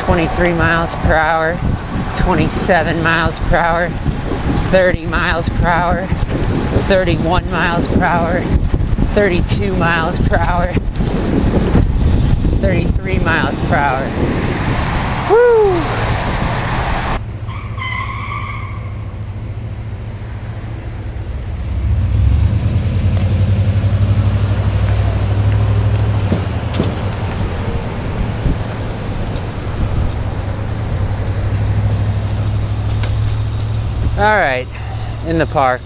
23 miles per hour, 27 miles per hour, 30 miles per hour, 31 miles per hour, 32 miles per hour, 33 miles per hour. Woo! All right, in the park,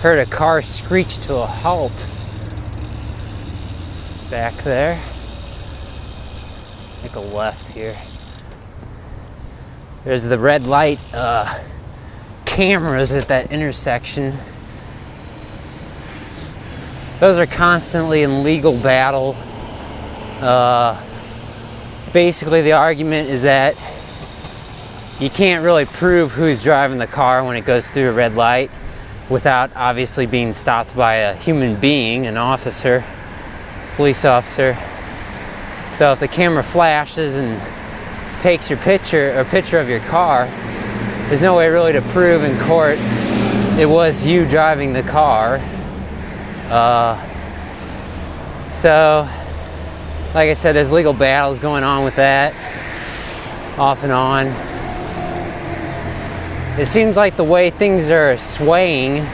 heard a car screech to a halt back there. Make a left here. There's the red light cameras at that intersection. Those are constantly in legal battle. Basically, the argument is that you can't really prove who's driving the car when it goes through a red light without obviously being stopped by a human being, an officer, police officer. So if the camera flashes and takes your picture or picture of your car, there's no way really to prove in court it was you driving the car. So like I said, there's legal battles going on with that off and on. It seems like the way things are swaying,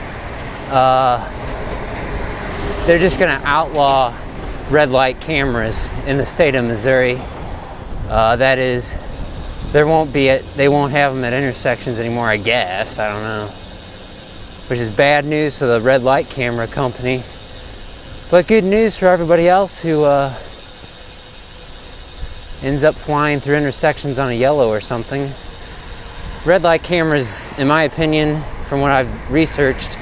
they're just going to outlaw red light cameras in the state of Missouri. That is, they won't have them at intersections anymore, I guess. I don't know. Which is bad news for the red light camera company, but good news for everybody else who ends up flying through intersections on a yellow or something. Red light cameras, in my opinion, from what I've researched,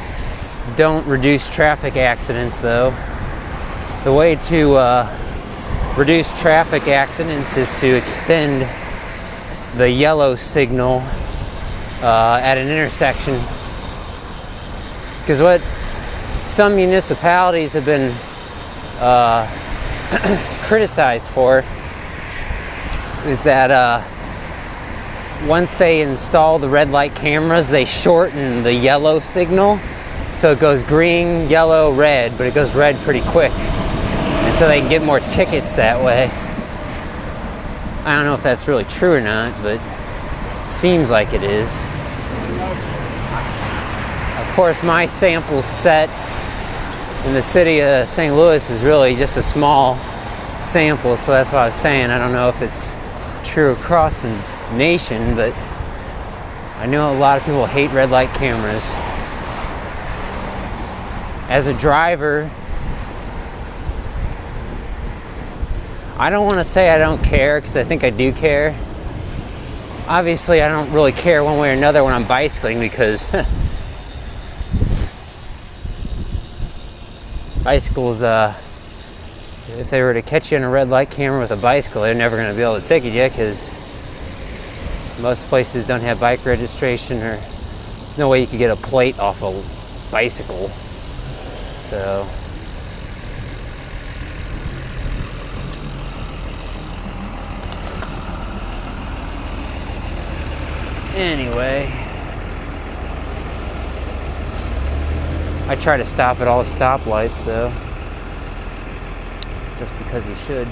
don't reduce traffic accidents though. The way to reduce traffic accidents is to extend the yellow signal at an intersection. Because what some municipalities have been criticized for is that once they install the red light cameras, they shorten the yellow signal. So it goes green, yellow, red, but it goes red pretty quick. And so they can get more tickets that way. I don't know if that's really true or not, but seems like it is. Of course, my sample set in the city of St. Louis is really just a small sample, so that's what I was saying. I don't know if it's true across the nation, but I know a lot of people hate red light cameras. As a driver, I don't want to say I don't care, because I think I do care. Obviously, I don't really care one way or another when I'm bicycling, because bicycles, if they were to catch you in a red light camera with a bicycle, they're never going to be able to ticket you, because most places don't have bike registration, or there's no way you could get a plate off a bicycle. So anyway, I try to stop at all the stoplights though, just because you should.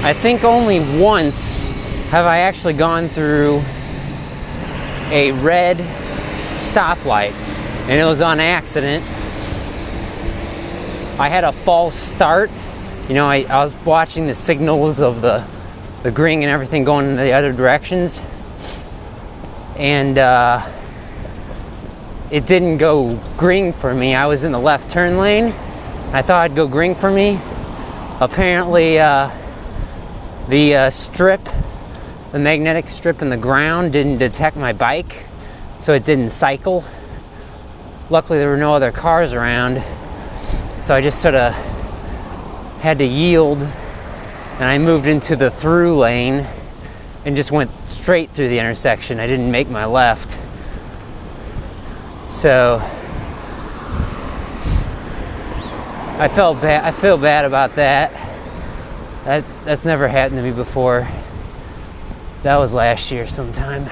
I think only once have I actually gone through a red stoplight, and it was on accident. I had a false start. You know, I was watching the signals of the green and everything going in the other directions, and it didn't go green for me. I was in the left turn lane. I thought it'd go green for me. Apparently, the strip, the magnetic strip in the ground didn't detect my bike, so it didn't cycle. Luckily, there were no other cars around, so I just sort of had to yield, and I moved into the through lane and just went straight through the intersection. I didn't make my left. So I feel bad about that. That's never happened to me before. That was last year sometime.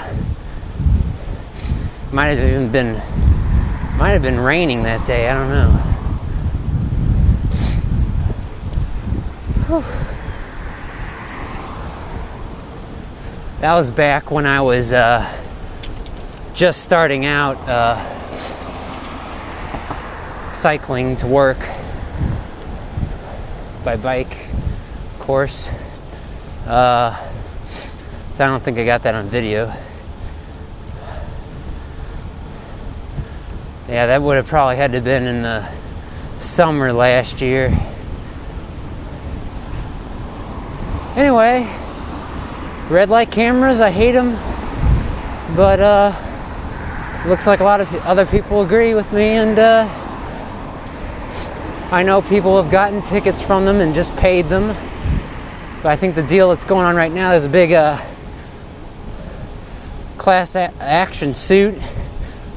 Might have been raining that day. I don't know. Whew. That was back when I was just starting out cycling to work by bike, of course. So I don't think I got that on video. Yeah, that would have probably had to have been in the summer last year. Anyway, red light cameras, I hate them, but looks like a lot of other people agree with me, and I know people have gotten tickets from them and just paid them. But I think the deal that's going on right now is a big class action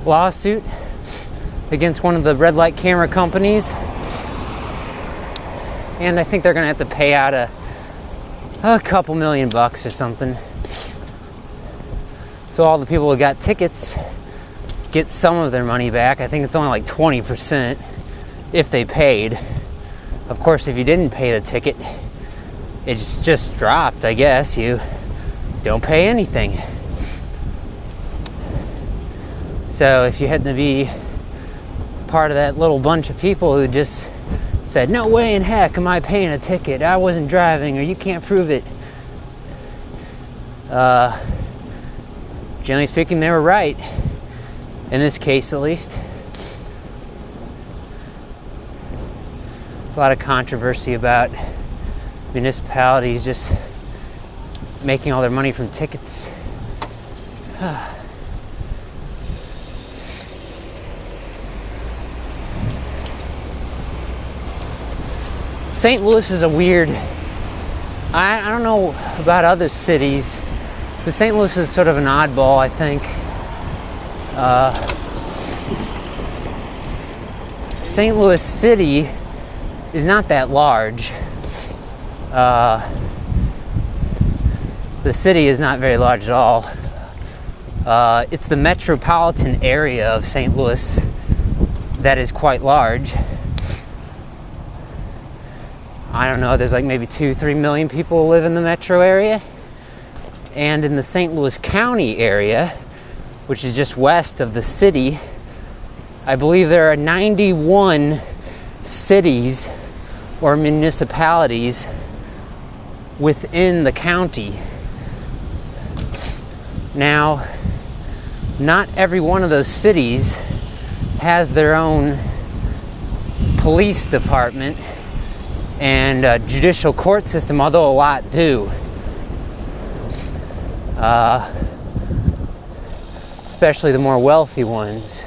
lawsuit against one of the red light camera companies, and I think they're going to have to pay out a couple $1,000,000 or something. So all the people who got tickets get some of their money back. I think it's only like 20% if they paid. Of course, if you didn't pay the ticket, it's just dropped, I guess. You don't pay anything. So if you had to be part of that little bunch of people who just said, no way in heck am I paying a ticket, I wasn't driving, or you can't prove it, generally speaking, they were right. In this case, at least. There's a lot of controversy about municipalities just making all their money from tickets. St. Louis is a weird, I don't know about other cities, but St. Louis is sort of an oddball, I think. St. Louis City is not that large. The city is not very large at all. It's the metropolitan area of St. Louis that is quite large. I don't know, there's like maybe 2-3 million people who live in the metro area. And in the St. Louis County area, which is just west of the city, I believe there are 91 cities or municipalities within the county. Now, not every one of those cities has their own police department and judicial court system, although a lot do. Especially the more wealthy ones.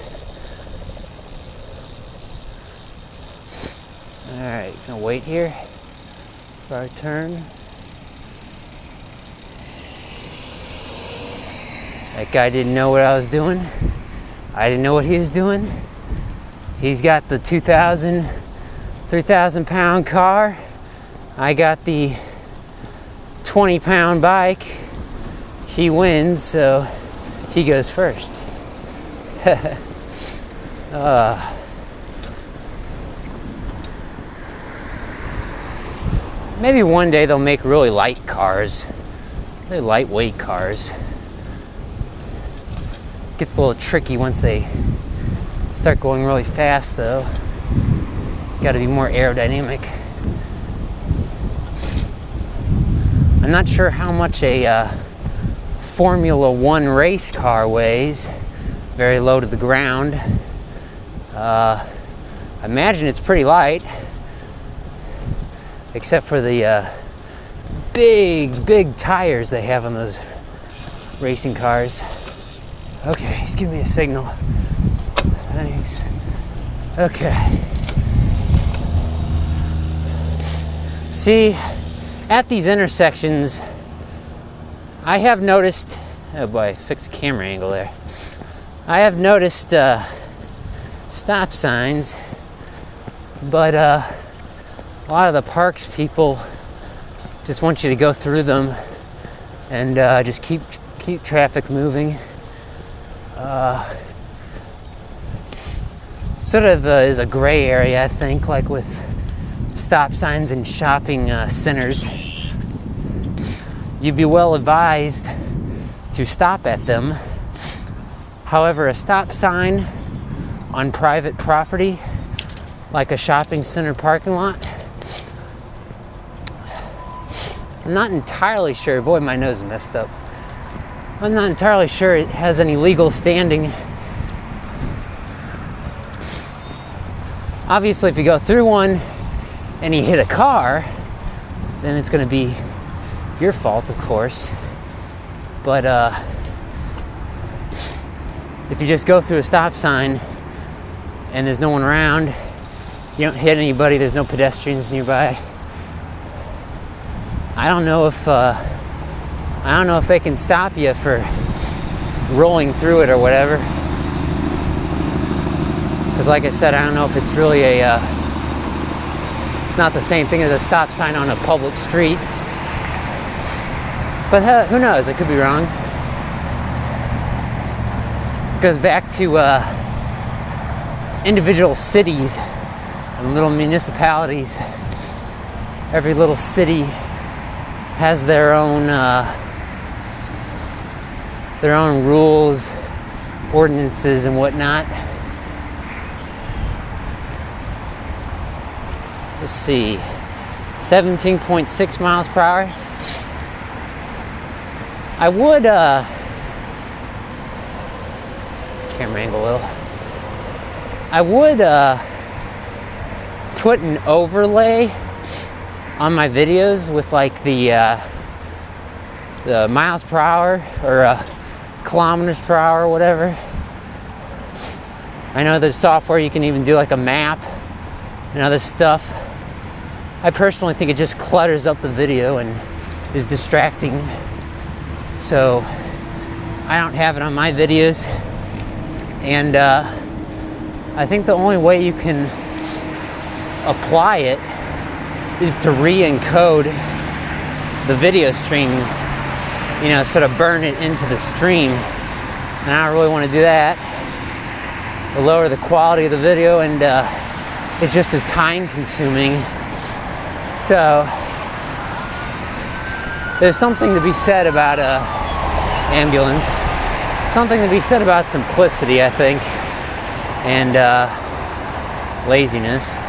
Alright, gonna wait here for our turn. That guy didn't know what I was doing. I didn't know what he was doing. He's got the 3,000 pound car. I got the 20 pound bike. He wins, so he goes first. Maybe one day they'll make really light cars, really lightweight cars. Gets a little tricky once they start going really fast, though. Got to be more aerodynamic. I'm not sure how much a Formula One race car weighs, very low to the ground. I imagine it's pretty light, except for the big tires they have on those racing cars. Okay, he's giving me a signal. Thanks. Okay. See, at these intersections, I have noticed, oh boy, fix the camera angle there. I have noticed stop signs, but a lot of the parks people just want you to go through them and just keep traffic moving. Sort of is a gray area, I think, like with stop signs in shopping centers. You'd be well advised to stop at them. However, a stop sign on private property, like a shopping center parking lot, I'm not entirely sure. Boy, my nose is messed up. I'm not entirely sure it has any legal standing. Obviously, if you go through one and you hit a car, then it's going to be your fault, of course. But if you just go through a stop sign and there's no one around, you don't hit anybody, there's no pedestrians nearby, I don't know if they can stop you for rolling through it or whatever. Because like I said, I don't know if it's really it's not the same thing as a stop sign on a public street. But who knows, I could be wrong. It goes back to individual cities and little municipalities. Every little city has their own rules, ordinances, and whatnot. Let's see, 17.6 miles per hour. I would, this camera angle a little. I would put an overlay on my videos with like the miles per hour or kilometers per hour or whatever. I know there's software you can even do like a map and other stuff. I personally think it just clutters up the video and is distracting. So I don't have it on my videos. And I think the only way you can apply it is to re-encode the video stream, you know, sort of burn it into the stream. And I don't really want to do that. It'll lower the quality of the video, and it just is time consuming. So there's something to be said about ambulance, something to be said about simplicity, I think, and laziness.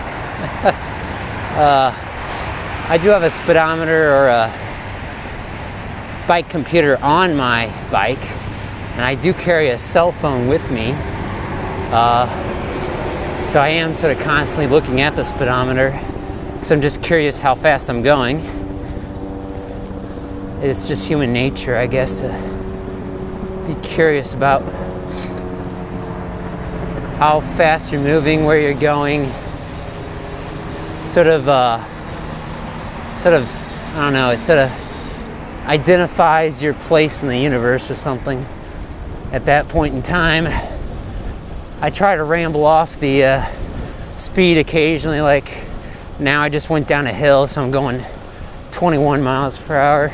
I do have a speedometer or a bike computer on my bike, and I do carry a cell phone with me. So I am sort of constantly looking at the speedometer, because I'm just curious how fast I'm going. It's just human nature, I guess, to be curious about how fast you're moving, where you're going. Sort of, I don't know, it sort of identifies your place in the universe or something at that point in time. I try to ramble off the speed occasionally, like now I just went down a hill, so I'm going 21 miles per hour.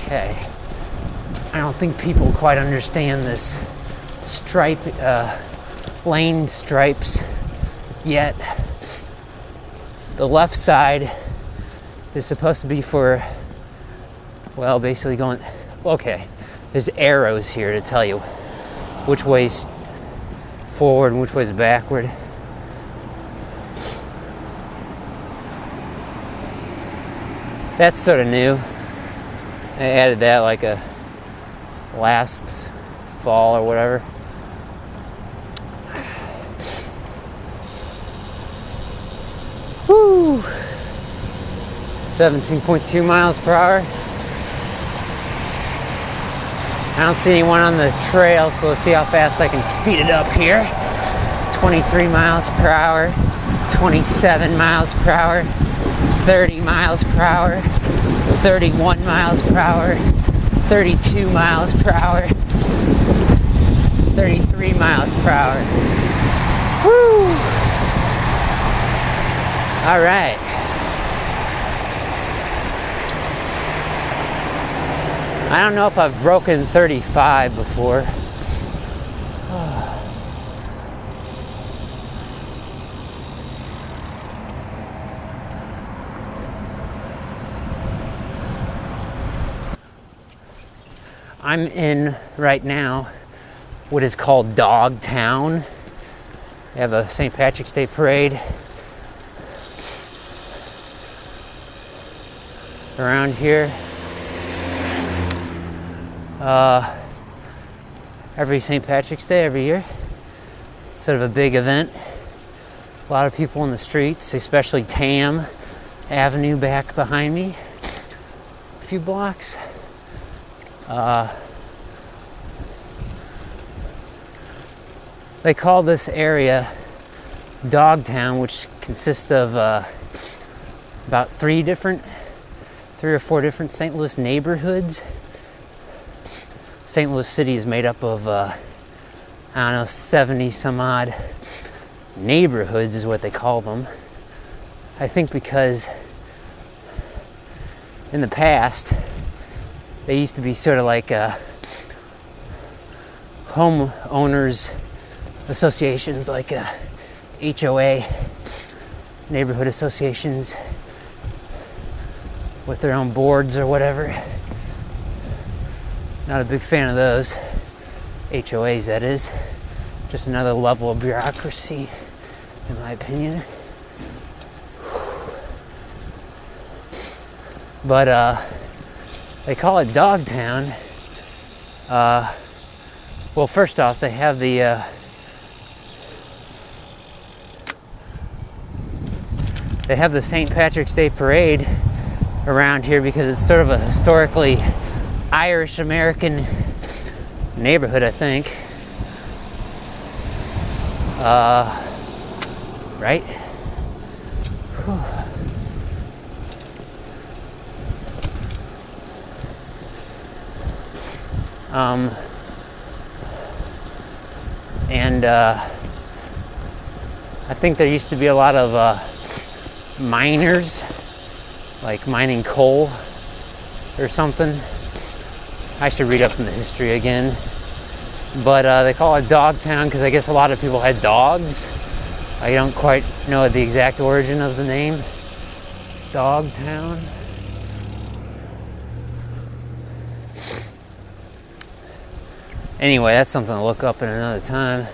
Okay, I don't think people quite understand this lane stripes yet. The left side is supposed to be for, well, basically going, okay, there's arrows here to tell you which way's forward and which way's backward. That's sort of new. I added that like a last fall or whatever. Woo! 17.2 miles per hour. I don't see anyone on the trail, so let's see how fast I can speed it up here. 23 miles per hour. 27 miles per hour, 30 miles per hour, 31 miles per hour, 32 miles per hour, 33 miles per hour. Woo! All right. I don't know if I've broken 35 before. I'm in right now what is called Dogtown. They have a St. Patrick's Day parade around here. Every St. Patrick's Day every year. It's sort of a big event. A lot of people in the streets, especially Tam Avenue back behind me. A few blocks. They call this area Dogtown, which consists of about three or four different St. Louis neighborhoods. St. Louis City is made up of, 70 some odd neighborhoods is what they call them. I think because in the past, they used to be sort of like homeowners associations, like HOA, neighborhood associations with their own boards or whatever. Not a big fan of those. HOAs, that is. Just another level of bureaucracy, in my opinion. But they call it Dogtown. Well, first off, they have the St. Patrick's Day parade around here because it's sort of a historically Irish American neighborhood, I think. Right? Whew. And I think there used to be a lot of miners, like mining coal or something. I should read up on the history again. But they call it Dogtown because I guess a lot of people had dogs. I don't quite know the exact origin of the name. Dogtown. Anyway, that's something to look up in another time.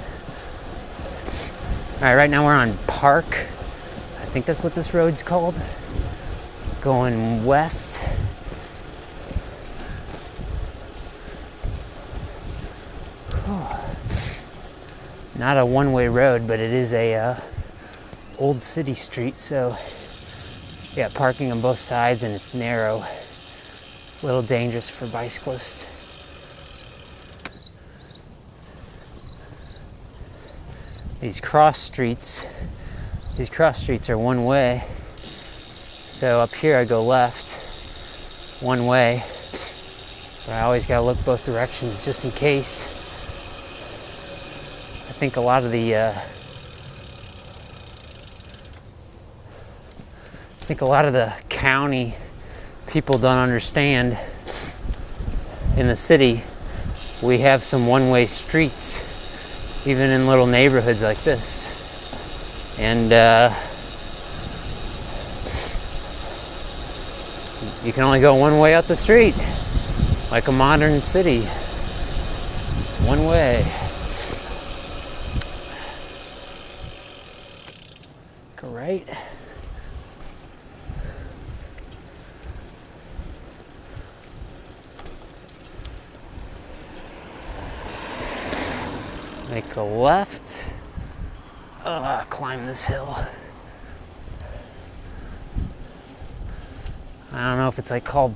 All right, right now we're on Park. I think that's what this road's called. Going west. Not a one-way road, but it is a old city street, so yeah, parking on both sides, and it's narrow. A little dangerous for bicyclists. These cross streets are one way. So up here I go left, one way, but I always gotta look both directions just in case. I think a lot of the county people don't understand. In the city, we have some one-way streets, even in little neighborhoods like this. And you can only go one way out the street, like a modern city. One way. Go right. Make a left. Climb this hill. I don't know if it's like called,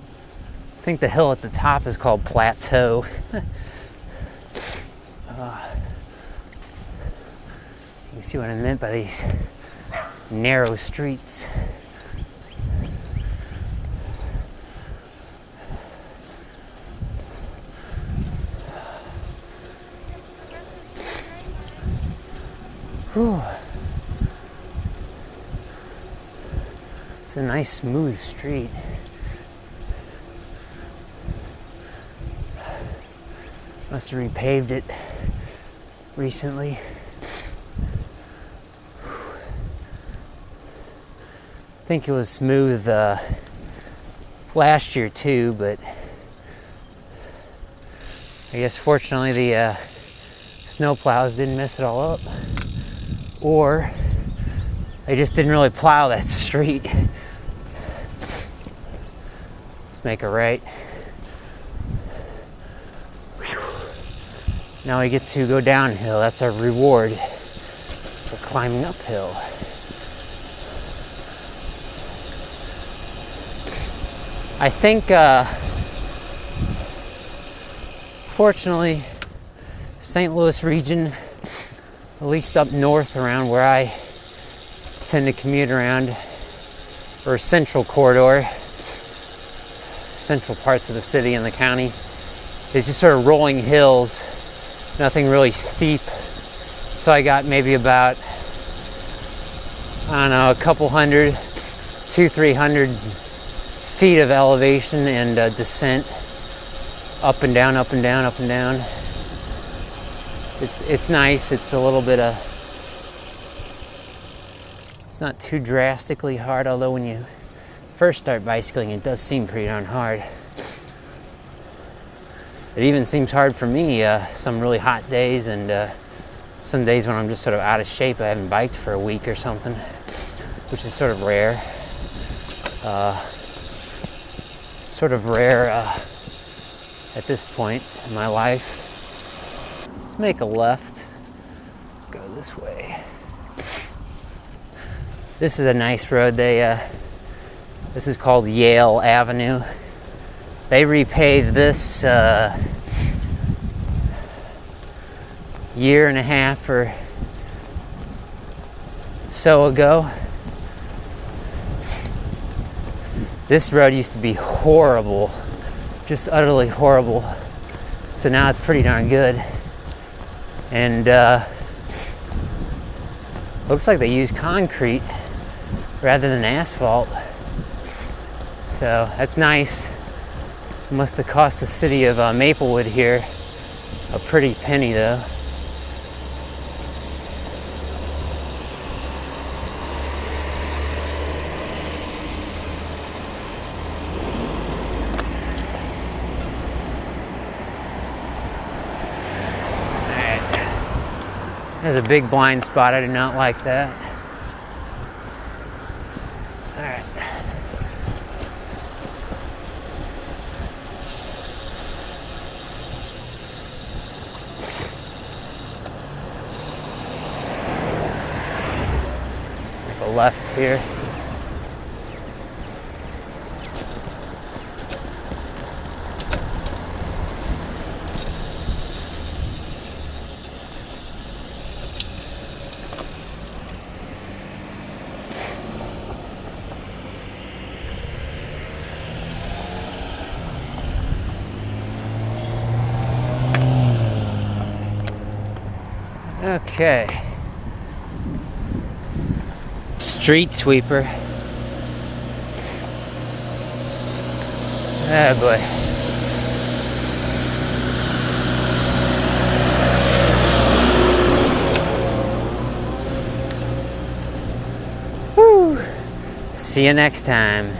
I think the hill at the top is called Plateau. You see what I meant by these narrow streets. Whew. It's a nice smooth street. Must have repaved it recently. I think it was smooth last year too, but I guess fortunately the snow plows didn't mess it all up, or they just didn't really plow that street. Let's make a right. Now we get to go downhill. That's our reward for climbing uphill. I think, fortunately, St. Louis region, at least up north around where I tend to commute around, or central corridor, central parts of the city and the county, is just sort of rolling hills. Nothing really steep. So I got maybe about, I don't know, a couple hundred, 200-300 feet of elevation and descent up and down, up and down, up and down. It's nice. It's a little bit of, it's not too drastically hard, although when you first start bicycling it does seem pretty darn hard. It even seems hard for me some really hot days, and some days when I'm just sort of out of shape. I haven't biked for a week or something, which is sort of rare. At this point in my life. Let's make a left, go this way. This is a nice road. This is called Yale Avenue. They repaved this year and a half or so ago. This road used to be horrible, just utterly horrible. So now it's pretty darn good. And looks like they use concrete rather than asphalt. So that's nice. It must have cost the city of Maplewood here a pretty penny though. There's a big blind spot. I do not like that. All right. Make a left here. Okay. Street sweeper. Oh boy. Woo. See you next time.